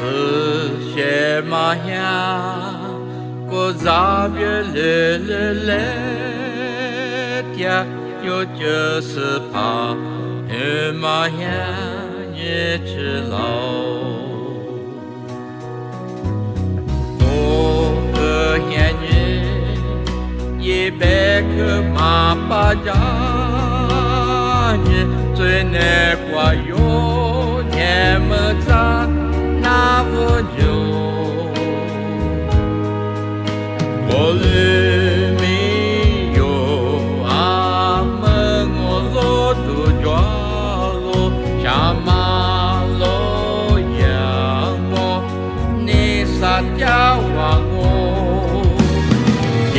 是些嘛呀？过杂别来天，有就是怕嘛呀？你知道？我个眼睛一百个马巴家，你最难过有年么子？那我就我里面有阿门我罗都抓罗下马罗呀我你撒家话我也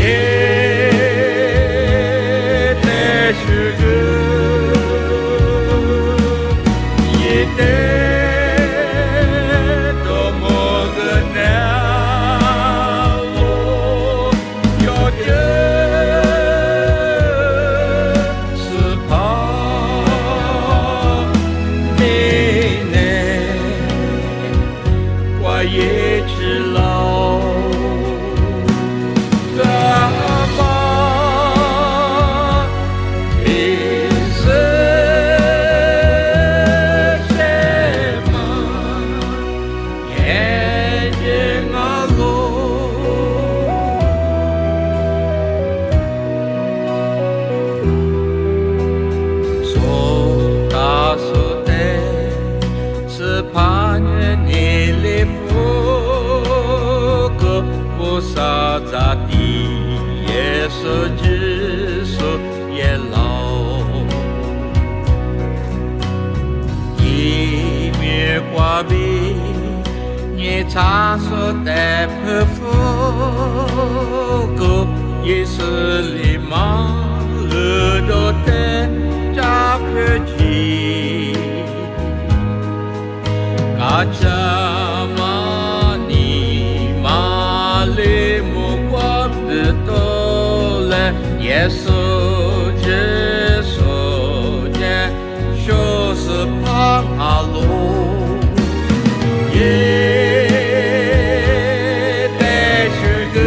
得是个也得。也知道，怎么一生什么眼睛啊路，说大说的是怕你离不撒扎地也是只是也老，一面花边你插手的皮肤，个也是里忙耳朵的扎皮机，嘎扎嘛。耶稣只说的就是怕阿路，也得是个，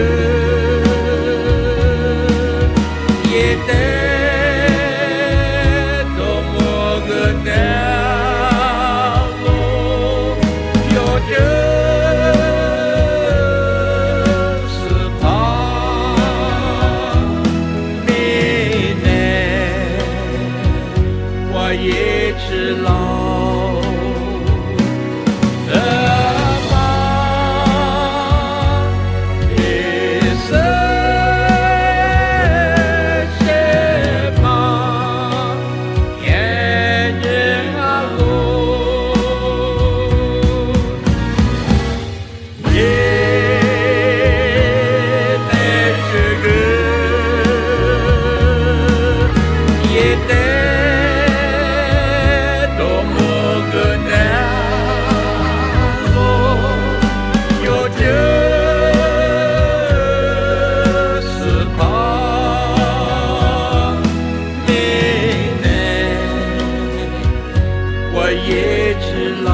也得多么个难路，有着。也知道，怎么一生什么眼睛啊路，也得是个，也得。我也知道。